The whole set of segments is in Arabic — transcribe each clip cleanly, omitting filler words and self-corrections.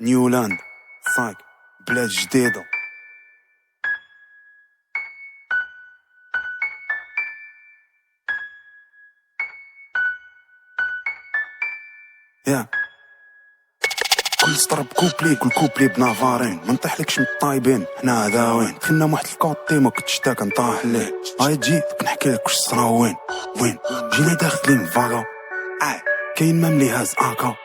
نيولاند صايك بلاد جديدة. يا كل سطر بكوبلي كل كوبلي بنافارين ما نطيحلكش من الطايبين حنا هذاوين دخلنا واحد الكوطي ما كنتش تا كنطاح ليه هاي جيت كنحكي لك واش صرا وين جينا داخلين فاغا كاين مملي هاز اكا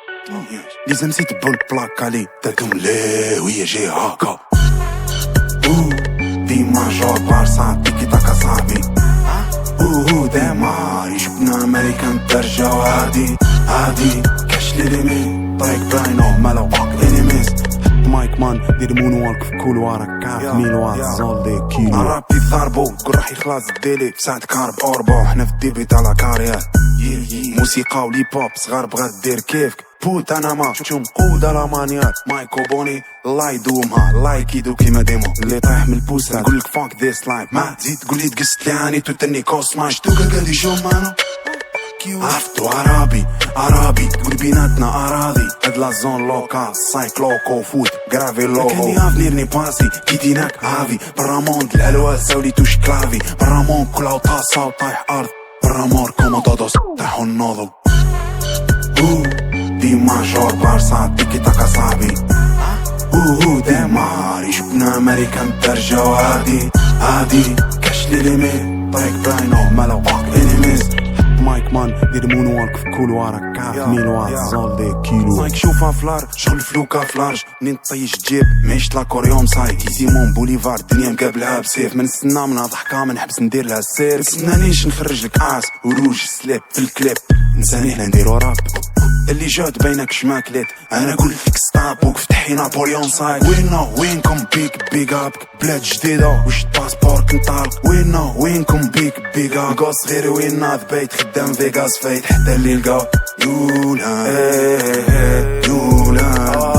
ليزا نسيت بول بلاكالي داكم ليه ويا جي هاكا دي ماجور بارسا تيكي تاكا صاحبي ديما يجبنا امريكان درجة وهادي كاش ليمي طريق باينو مالو باك انيميز مايك مان دير مون والك في كولوارك كاف ميلوات زول دي كيلو عربي ضاربو تقول راح يخلص الديلي في ساعة كارب اوربو حنا في الديبي تاع لاكاريات موسيقى ولي بوب صغار بغات دير كيفك بوت انا ما شوم قودة لامانيات مايكو بوني الله يدومها الله يكيدو كيما ديمو اللي طايح من البوسة نقولك فاك ديس لايف ما تزيد تقولي تقست لي عاني توتني كوسما شتوكا قالي جو مانو عرفتو عربي تقول بيناتنا اراضي هاد لا زون لوكال سايك لوكو فوت غرافي لوكو كان يافنير ني باسي كيديناك هافي برا موند الالواز ساوليتو شكلافي برا موند كلها طاسة وطايح ارض برا مور كومودودوس طاحو النوضو دي ماجور بارسا تيكي تاكا صاحبي ديما يجبنا امريكان درجة وهادي كاش ليمي طريق باينو مالو باك انيميز مايك مان دير مون والك في كولوارك كاف ميلوات زول دي كيلو صايك شوفها فلار شغل فلوكا فلارج منين طيش جيب معيشت لاكوريوم صايك سيمون بوليفار الدنيا مقابلها بسيف ما نستنى منها ضحكة ما نحبس ندير لها السير نستنانيش نخرج لك عاس وروج سليب في الكليب نساني هنا نديرو راب اللي جات بينك شماكليت انا قلت لك ستابوك فتحي نابوليون صايك وينكم بيك اب بلاد جديدة وش الباسبور كنطالق وينكم بيك اب قوس غير وين ناض بيت خدام فيغاس فايت حتى اللي لقاو يولا